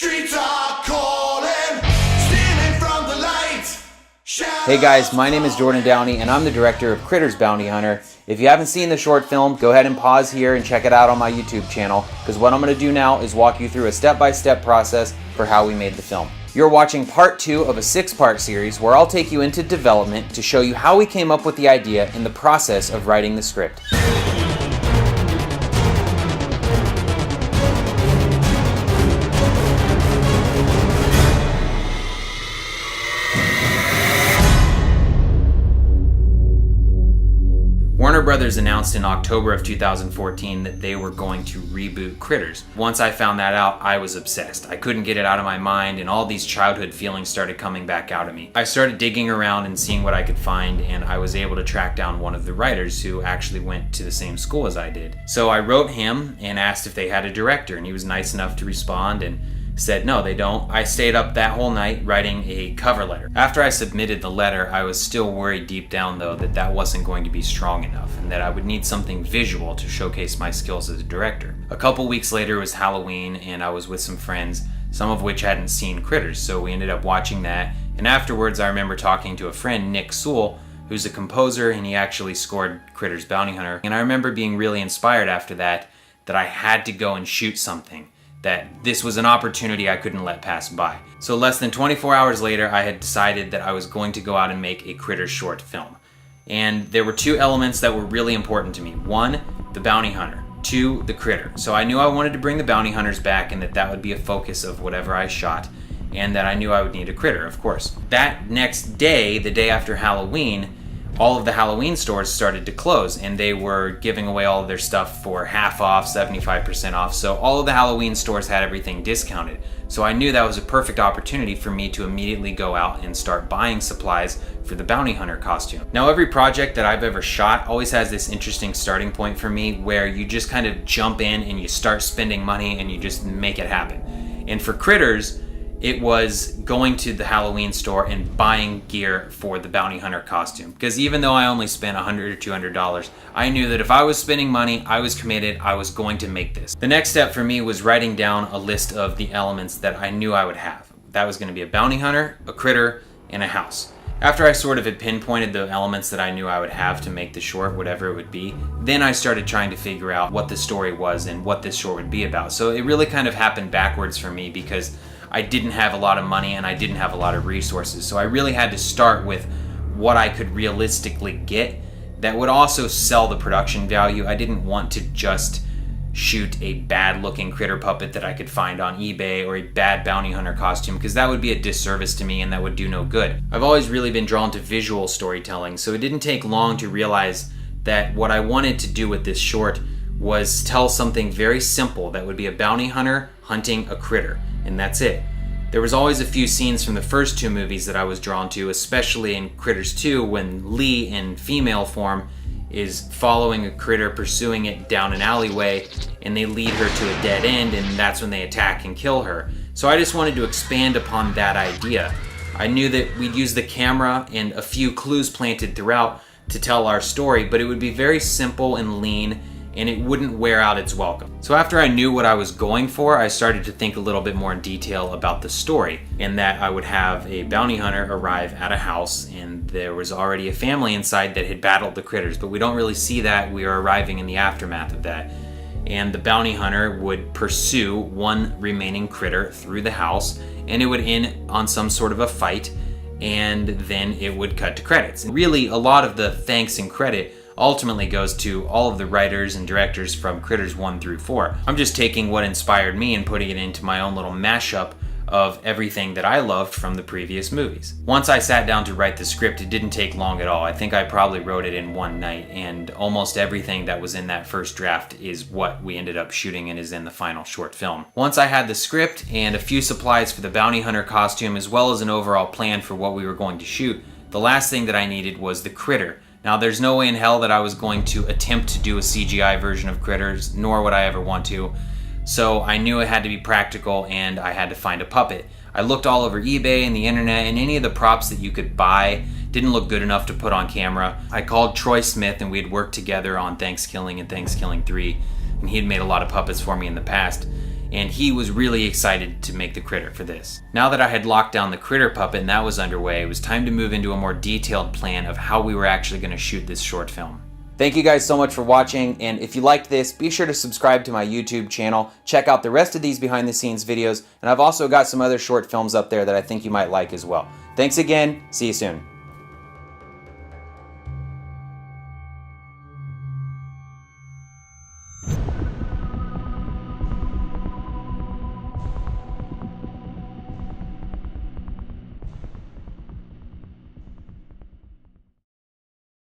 Streets are calling, stealing from the light. Hey guys, my name is Jordan Downey and I'm the director of Critters Bounty Hunter. If you haven't seen the short film, go ahead and pause here and check it out on my YouTube channel, because what I'm going to do now is walk you through a step-by-step process for how we made the film. You're watching part 2 of a 6-part series where I'll take you into development to show you how we came up with the idea in the process of writing the script. Warner Brothers announced in October of 2014 that they were going to reboot Critters. Once I found that out, I was obsessed. I couldn't get it out of my mind, and all these childhood feelings started coming back out of me. I started digging around and seeing what I could find, and I was able to track down one of the writers who actually went to the same school as I did. So I wrote him and asked if they had a director, and he was nice enough to respond and said no, they don't. I stayed up that whole night writing a cover letter. After I submitted the letter, I was still worried deep down though that wasn't going to be strong enough and that I would need something visual to showcase my skills as a director. A couple weeks later was Halloween and I was with some friends, some of which hadn't seen Critters, so we ended up watching that. And afterwards I remember talking to a friend, Nick Sewell, who's a composer and he actually scored Critters Bounty Hunter. And I remember being really inspired after that I had to go and shoot something, that this was an opportunity I couldn't let pass by. So less than 24 hours later, I had decided that I was going to go out and make a Critters short film. And there were 2 elements that were really important to me. 1, the bounty hunter. 2, the critter. So I knew I wanted to bring the bounty hunters back and that would be a focus of whatever I shot, and that I knew I would need a critter, of course. That next day, the day after Halloween, all of the Halloween stores started to close and they were giving away all of their stuff for half off, 75% off. So all of the Halloween stores had everything discounted. So I knew that was a perfect opportunity for me to immediately go out and start buying supplies for the bounty hunter costume. Now every project that I've ever shot always has this interesting starting point for me where you just kind of jump in and you start spending money and you just make it happen. And for Critters, it was going to the Halloween store and buying gear for the bounty hunter costume. Because even though I only spent $100 or $200, I knew that if I was spending money, I was committed, I was going to make this. The next step for me was writing down a list of the elements that I knew I would have. That was going to be a bounty hunter, a critter, and a house. After I sort of had pinpointed the elements that I knew I would have to make the short, whatever it would be, then I started trying to figure out what the story was and what this short would be about. So it really kind of happened backwards for me because I didn't have a lot of money and I didn't have a lot of resources. So I really had to start with what I could realistically get that would also sell the production value. I didn't want to just shoot a bad looking critter puppet that I could find on eBay or a bad bounty hunter costume, because that would be a disservice to me and that would do no good. I've always really been drawn to visual storytelling, so it didn't take long to realize that what I wanted to do with this short was tell something very simple that would be a bounty hunter hunting a critter, and that's it. There was always a few scenes from the first 2 movies that I was drawn to, especially in Critters 2 when Lee in female form is following a critter, pursuing it down an alleyway, and they lead her to a dead end, and that's when they attack and kill her. So I just wanted to expand upon that idea. I knew that we'd use the camera and a few clues planted throughout to tell our story, but it would be very simple and lean, and it wouldn't wear out its welcome. So after I knew what I was going for, I started to think a little bit more in detail about the story, and that I would have a bounty hunter arrive at a house, and there was already a family inside that had battled the critters, but we don't really see that. We are arriving in the aftermath of that. And the bounty hunter would pursue one remaining critter through the house, and it would end on some sort of a fight, and then it would cut to credits. And really, a lot of the thanks and credit ultimately goes to all of the writers and directors from Critters 1 through 4. I'm just taking what inspired me and putting it into my own little mashup of everything that I loved from the previous movies. Once I sat down to write the script, it didn't take long at all. I think I probably wrote it in one night, and almost everything that was in that first draft is what we ended up shooting and is in the final short film. Once I had the script and a few supplies for the bounty hunter costume, as well as an overall plan for what we were going to shoot, the last thing that I needed was the critter. Now, there's no way in hell that I was going to attempt to do a CGI version of Critters, nor would I ever want to. So I knew it had to be practical and I had to find a puppet. I looked all over eBay and the internet, and any of the props that you could buy didn't look good enough to put on camera. I called Troy Smith, and we had worked together on Thanksgiving and Thanksgiving 3, and he had made a lot of puppets for me in the past. and he was really excited to make the critter for this. Now that I had locked down the critter puppet and that was underway, it was time to move into a more detailed plan of how we were actually going to shoot this short film. Thank you guys so much for watching, and if you liked this, be sure to subscribe to my YouTube channel. Check out the rest of these behind the scenes videos, and I've also got some other short films up there that I think you might like as well. Thanks again. See you soon.